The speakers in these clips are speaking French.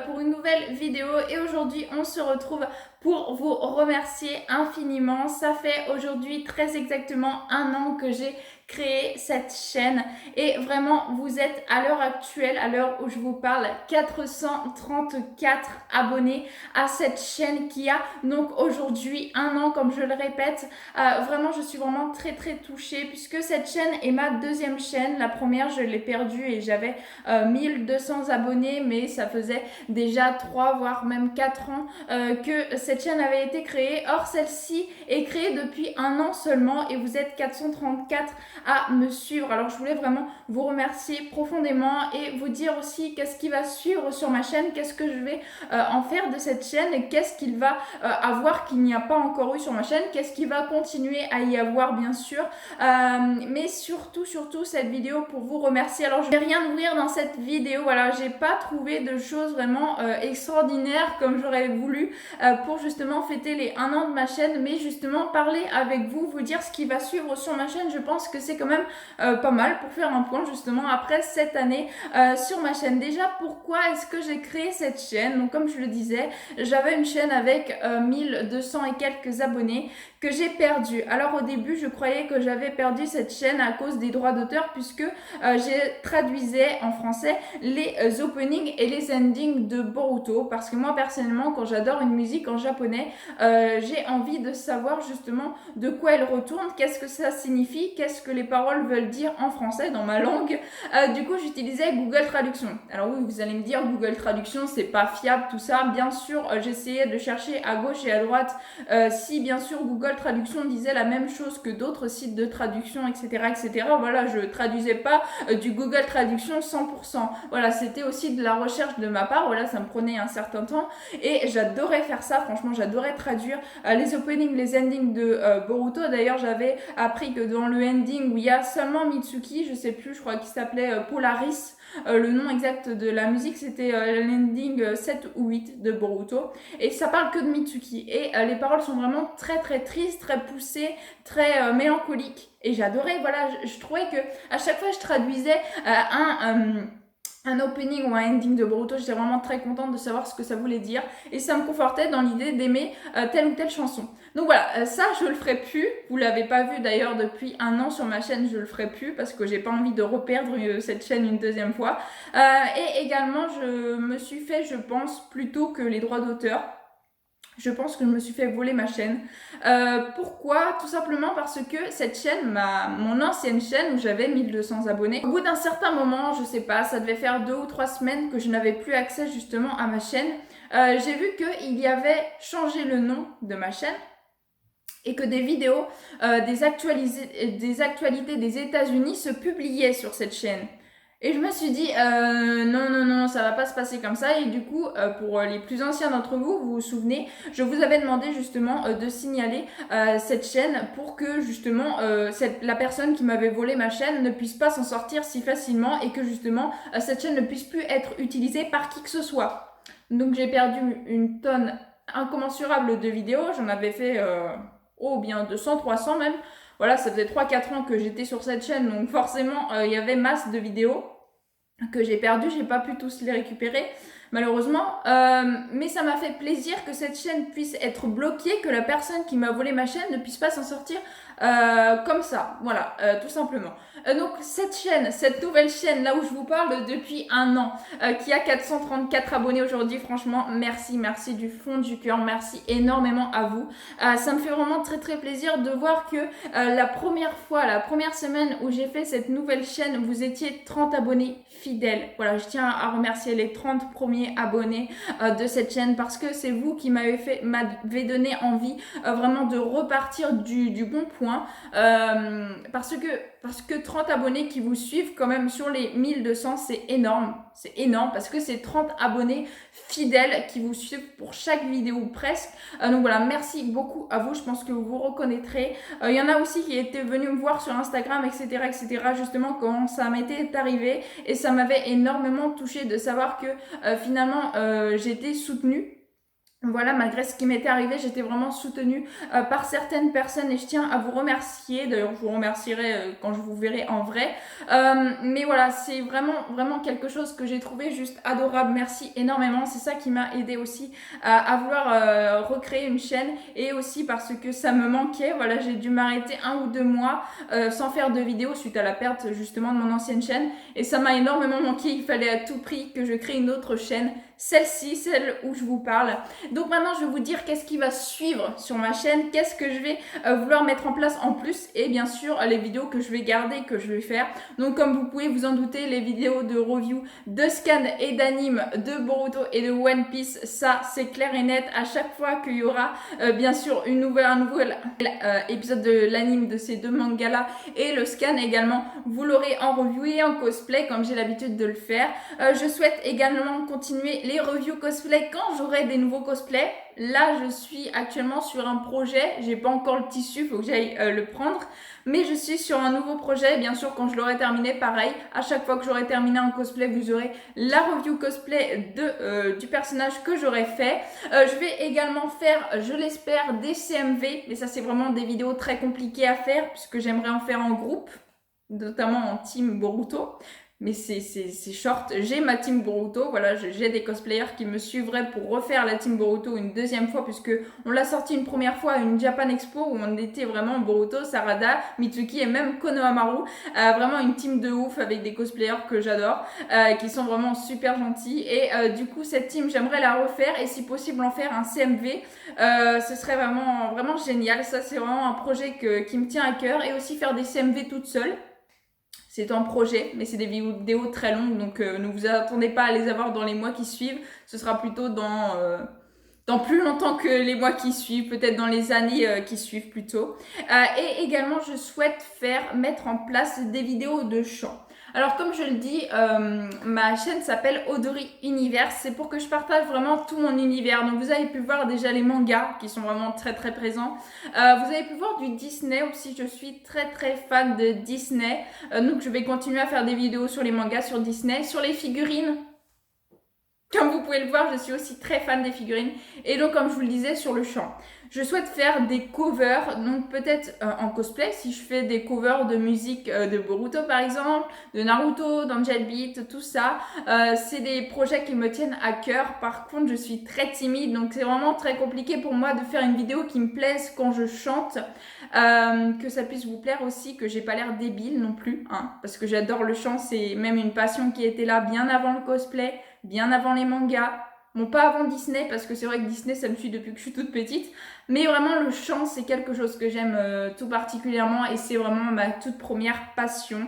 pour une nouvelle vidéo et aujourd'hui on se retrouve pour vous remercier infiniment. Ça fait aujourd'hui très exactement un an que j'ai créé cette chaîne et vraiment vous êtes à l'heure actuelle, à l'heure où je vous parle, 434 abonnés à cette chaîne qui a donc aujourd'hui un an, comme je le répète. Vraiment je suis vraiment très touchée puisque cette chaîne est ma deuxième chaîne. La première je l'ai perdue et j'avais 1200 abonnés, mais ça faisait déjà 3 voire même 4 ans que cette chaîne avait été créée. Or celle-ci est créée depuis un an seulement et vous êtes 434 à me suivre. Alors je voulais vraiment vous remercier profondément et vous dire aussi qu'est-ce qui va suivre sur ma chaîne, qu'est-ce que je vais en faire de cette chaîne et qu'est-ce qu'il va avoir qu'il n'y a pas encore eu sur ma chaîne, qu'est-ce qui va continuer à y avoir bien sûr, mais surtout cette vidéo pour vous remercier. Alors je vais rien ouvrir dans cette vidéo, voilà, j'ai pas trouvé de choses vraiment extraordinaires comme j'aurais voulu pour justement fêter les 1 an de ma chaîne, mais justement parler avec vous, vous dire ce qui va suivre sur ma chaîne. Je pense que c'est quand même pas mal pour faire un point justement après cette année sur ma chaîne. Déjà, pourquoi est-ce que j'ai créé cette chaîne? Donc comme je le disais, j'avais une chaîne avec 1200 et quelques abonnés que j'ai perdu. Alors au début, je croyais que j'avais perdu cette chaîne à cause des droits d'auteur puisque j'ai traduisais en français les openings et les endings de Boruto, parce que moi personnellement quand j'adore une musique en japonais, j'ai envie de savoir justement de quoi elle retourne, qu'est-ce que ça signifie, qu'est-ce que les paroles veulent dire en français dans ma langue. Du coup j'utilisais Google Traduction. Alors oui, vous allez me dire Google Traduction c'est pas fiable tout ça, bien sûr j'essayais de chercher à gauche et à droite si bien sûr Google Traduction disait la même chose que d'autres sites de traduction, etc. Voilà, je traduisais pas du Google Traduction 100%. Voilà, c'était aussi de la recherche de ma part. Voilà, ça me prenait un certain temps et j'adorais faire ça. Franchement, j'adorais traduire les openings, les endings de Boruto. D'ailleurs, j'avais appris que dans le ending où il y a seulement Mitsuki, je sais plus, je crois qu'il s'appelait Polaris. Le nom exact de la musique c'était l'ending 7 ou 8 de Boruto et ça parle que de Mitsuki et les paroles sont vraiment très tristes, très poussées, très mélancoliques et j'adorais. Voilà, je trouvais que à chaque fois je traduisais un opening ou un ending de Boruto, j'étais vraiment très contente de savoir ce que ça voulait dire et ça me confortait dans l'idée d'aimer telle ou telle chanson. Donc voilà, ça je le ferai plus, vous l'avez pas vu d'ailleurs depuis un an sur ma chaîne, je le ferai plus parce que j'ai pas envie de reperdre cette chaîne une deuxième fois. Et également je me suis fait, je pense, plutôt que les droits d'auteur. Je pense que je me suis fait voler ma chaîne. Pourquoi? Tout simplement parce que cette chaîne, mon ancienne chaîne où j'avais 1200 abonnés, au bout d'un certain moment, je sais pas, ça devait faire 2 ou 3 semaines que je n'avais plus accès justement à ma chaîne. J'ai vu qu'il y avait changé le nom de ma chaîne et que des vidéos, des actualités des États-Unis se publiaient sur cette chaîne. Et je me suis dit, non, ça va pas se passer comme ça. Et du coup, pour les plus anciens d'entre vous, vous vous souvenez, je vous avais demandé justement de signaler cette chaîne pour que justement la personne qui m'avait volé ma chaîne ne puisse pas s'en sortir si facilement et que justement cette chaîne ne puisse plus être utilisée par qui que ce soit. Donc j'ai perdu une tonne incommensurable de vidéos. J'en avais fait bien 200, 300 même. Voilà, ça faisait 3-4 ans que j'étais sur cette chaîne, donc forcément, il y avait masse de vidéos que j'ai perdues, j'ai pas pu tous les récupérer, malheureusement. Mais ça m'a fait plaisir que cette chaîne puisse être bloquée, que la personne qui m'a volé ma chaîne ne puisse pas s'en sortir comme ça. Voilà, tout simplement. Donc cette chaîne, cette nouvelle chaîne, là où je vous parle depuis un an, qui a 434 abonnés aujourd'hui, franchement, merci du fond du cœur, merci énormément à vous. Ça me fait vraiment très plaisir de voir que la première semaine où j'ai fait cette nouvelle chaîne, vous étiez 30 abonnés fidèles. Voilà, je tiens à remercier les 30 premiers abonnés de cette chaîne parce que c'est vous qui m'avez donné envie vraiment de repartir du bon point, parce que 30 abonnés qui vous suivent quand même sur les 1200, c'est énorme parce que c'est 30 abonnés fidèles qui vous suivent pour chaque vidéo presque. Donc voilà, merci beaucoup à vous, je pense que vous vous reconnaîtrez. Il y en a aussi qui étaient venus me voir sur Instagram, etc. justement quand ça m'était arrivé et ça m'avait énormément touchée de savoir que finalement j'étais soutenue. Voilà, malgré ce qui m'était arrivé, j'étais vraiment soutenue par certaines personnes et je tiens à vous remercier. D'ailleurs, je vous remercierai quand je vous verrai en vrai. Mais voilà, c'est vraiment quelque chose que j'ai trouvé juste adorable. Merci énormément. C'est ça qui m'a aidé aussi à vouloir recréer une chaîne et aussi parce que ça me manquait. Voilà, j'ai dû m'arrêter 1 ou 2 mois sans faire de vidéo suite à la perte justement de mon ancienne chaîne et ça m'a énormément manqué. Il fallait à tout prix que je crée une autre chaîne, celle-ci, celle où je vous parle. Donc maintenant, je vais vous dire qu'est-ce qui va suivre sur ma chaîne, qu'est-ce que je vais vouloir mettre en place en plus et bien sûr les vidéos que je vais garder, que je vais faire. Donc comme vous pouvez vous en douter, les vidéos de review de scan et d'anime de Boruto et de One Piece, ça c'est clair et net. À chaque fois qu'il y aura bien sûr un nouvel épisode de l'anime de ces 2 mangas-là et le scan également, vous l'aurez en review et en cosplay comme j'ai l'habitude de le faire. Je souhaite également continuer les reviews cosplay quand j'aurai des nouveaux cosplays. Là, je suis actuellement sur un projet. J'ai pas encore le tissu, faut que j'aille le prendre. Mais je suis sur un nouveau projet. Bien sûr, quand je l'aurai terminé, pareil. À chaque fois que j'aurai terminé un cosplay, vous aurez la review cosplay du personnage que j'aurai fait. Je vais également faire, je l'espère, des CMV. Mais ça, c'est vraiment des vidéos très compliquées à faire puisque j'aimerais en faire en groupe, notamment en team Boruto. Mais c'est short. J'ai ma team Boruto, voilà, j'ai des cosplayers qui me suivraient pour refaire la team Boruto une deuxième fois, puisque on l'a sorti une première fois à une Japan Expo où on était vraiment Boruto, Sarada, Mitsuki et même Konohamaru. Vraiment une team de ouf avec des cosplayers que j'adore, qui sont vraiment super gentils. Et du coup, cette team, j'aimerais la refaire et si possible en faire un CMV. Ce serait vraiment génial. Ça, c'est vraiment un projet qui me tient à cœur. Et aussi faire des CMV toute seule. C'est un projet, mais c'est des vidéos très longues, donc ne vous attendez pas à les avoir dans les mois qui suivent. Ce sera plutôt dans plus longtemps que les mois qui suivent, peut-être dans les années qui suivent plutôt. Et également, je souhaite mettre en place des vidéos de chant. Alors comme je le dis, ma chaîne s'appelle Odori Universe. C'est pour que je partage vraiment tout mon univers. Donc vous avez pu voir déjà les mangas qui sont vraiment très présents. Vous avez pu voir du Disney aussi. Je suis très fan de Disney. Donc je vais continuer à faire des vidéos sur les mangas, sur Disney, sur les figurines. Comme vous pouvez le voir, je suis aussi très fan des figurines. Et donc, comme je vous le disais, sur le chant. Je souhaite faire des covers, donc peut-être en cosplay, si je fais des covers de musique de Boruto par exemple, de Naruto, d'Angel Beat, tout ça. C'est des projets qui me tiennent à cœur. Par contre, je suis très timide, donc c'est vraiment très compliqué pour moi de faire une vidéo qui me plaise quand je chante. Que ça puisse vous plaire aussi, que j'ai pas l'air débile non plus, hein, parce que j'adore le chant, c'est même une passion qui était là bien avant le cosplay, bien avant les mangas. Bon, pas avant Disney, parce que c'est vrai que Disney, ça me suit depuis que je suis toute petite. Mais vraiment, le chant, c'est quelque chose que j'aime tout particulièrement et c'est vraiment ma toute première passion.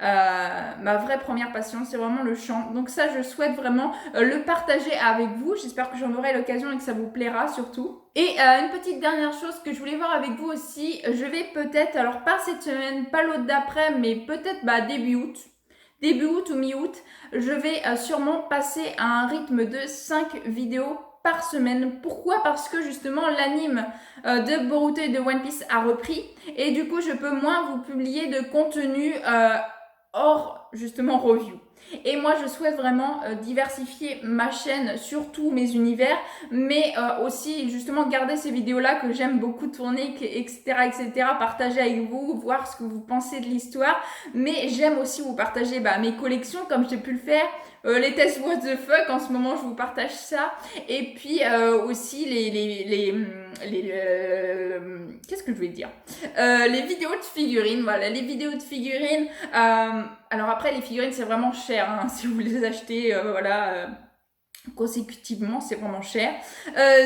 Ma vraie première passion, c'est vraiment le chant. Donc ça, je souhaite vraiment le partager avec vous. J'espère que j'en aurai l'occasion et que ça vous plaira surtout. Et une petite dernière chose que je voulais voir avec vous aussi, je vais peut-être, alors pas cette semaine, pas l'autre d'après, mais peut-être début août ou mi-août, je vais sûrement passer à un rythme de 5 vidéos par semaine. Pourquoi? Parce que justement l'anime de Boruto et de One Piece a repris et du coup je peux moins vous publier de contenu hors justement review. Et moi je souhaite vraiment diversifier ma chaîne sur tous mes univers, mais aussi justement garder ces vidéos là que j'aime beaucoup tourner, etc., partager avec vous, voir ce que vous pensez de l'histoire, mais j'aime aussi vous partager mes collections comme j'ai pu le faire, les tests what the fuck, en ce moment je vous partage ça, et puis aussi qu'est-ce que je voulais dire, les vidéos de figurines, voilà, les vidéos de figurines. Alors après les figurines c'est vraiment cher, hein, si vous les achetez, consécutivement, c'est vraiment cher.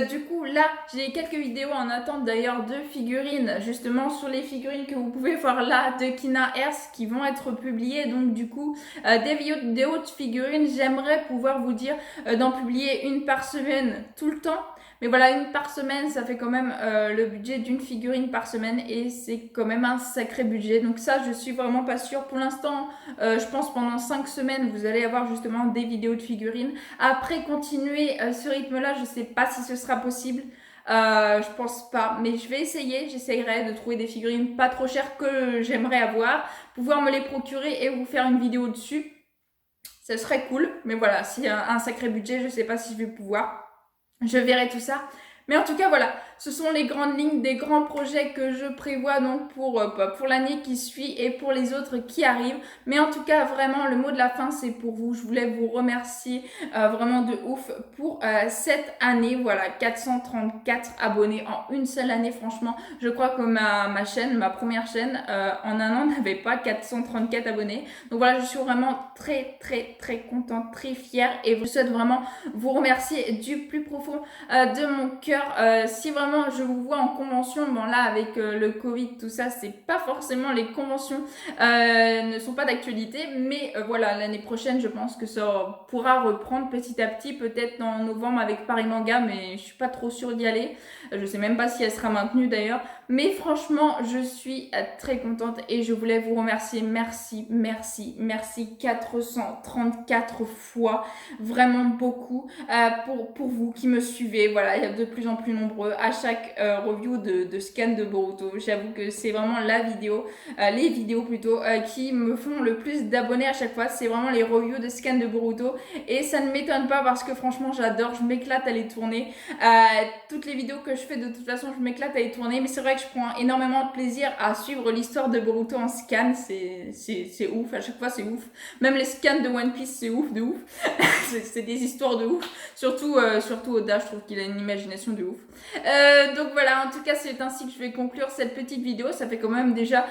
Du coup, là, j'ai quelques vidéos en attente d'ailleurs de figurines, justement sur les figurines que vous pouvez voir là de Kina Earth qui vont être publiées. Donc du coup, des vidéos de figurines, j'aimerais pouvoir vous dire d'en publier une par semaine tout le temps. Mais voilà, une par semaine, ça fait quand même le budget d'une figurine par semaine et c'est quand même un sacré budget. Donc ça, je suis vraiment pas sûre. Pour l'instant, je pense pendant 5 semaines, vous allez avoir justement des vidéos de figurines. Après, continuer ce rythme-là, je sais pas si ce sera possible. Je pense pas, mais je vais essayer. J'essayerai de trouver des figurines pas trop chères que j'aimerais avoir, pouvoir me les procurer et vous faire une vidéo dessus. Ça serait cool, mais voilà, s'il y a un sacré budget, je sais pas si je vais pouvoir. je verrai tout ça. Mais en tout cas, voilà, ce sont les grandes lignes des grands projets que je prévois donc pour l'année qui suit et pour les autres qui arrivent. Mais en tout cas, vraiment, le mot de la fin, c'est pour vous. Je voulais vous remercier vraiment de ouf pour cette année. Voilà, 434 abonnés en une seule année, franchement. Je crois que ma chaîne, ma première chaîne, en un an, n'avait pas 434 abonnés. Donc voilà, je suis vraiment très, très, très contente, très fière. Et je souhaite vraiment vous remercier du plus profond de mon cœur. Si vraiment je vous vois en convention, bon là avec le Covid, tout ça, c'est pas forcément les conventions ne sont pas d'actualité, mais voilà, l'année prochaine, je pense que ça pourra reprendre petit à petit, peut-être en novembre avec Paris Manga, mais je suis pas trop sûre d'y aller. Je sais même pas si elle sera maintenue d'ailleurs, mais franchement, je suis très contente et je voulais vous remercier. Merci, merci, merci 434 fois, vraiment beaucoup pour vous qui me suivez. Voilà, il y a de plus en plus nombreux à chaque review de scan de Boruto. J'avoue que c'est vraiment la vidéo, les vidéos plutôt, qui me font le plus d'abonnés à chaque fois. C'est vraiment les reviews de scan de Boruto et ça ne m'étonne pas parce que franchement j'adore, je m'éclate à les tourner. Toutes les vidéos que je fais de toute façon je m'éclate à les tourner, mais c'est vrai que je prends énormément de plaisir à suivre l'histoire de Boruto en scan. C'est ouf, à chaque fois c'est ouf. Même les scans de One Piece c'est ouf de ouf. C'est des histoires de ouf. Surtout Oda, je trouve qu'il a une imagination de ouf. Donc voilà, en tout cas, c'est ainsi que je vais conclure cette petite vidéo. Ça fait quand même déjà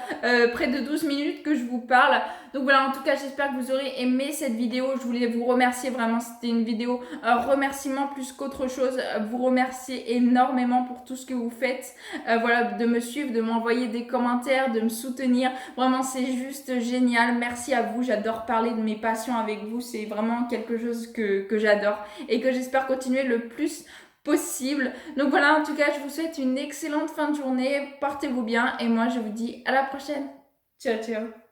près de 12 minutes que je vous parle. Donc voilà, en tout cas, j'espère que vous aurez aimé cette vidéo. Je voulais vous remercier vraiment. C'était une vidéo remerciement plus qu'autre chose. Vous remercier énormément pour tout ce que vous faites. Voilà, de me suivre, de m'envoyer des commentaires, de me soutenir. Vraiment, c'est juste génial. Merci à vous. J'adore parler de mes passions avec vous. C'est vraiment quelque chose que j'adore et que j'espère continuer le plus possible. Donc voilà, en tout cas, je vous souhaite une excellente fin de journée. Portez-vous bien et moi, je vous dis à la prochaine. Ciao, ciao.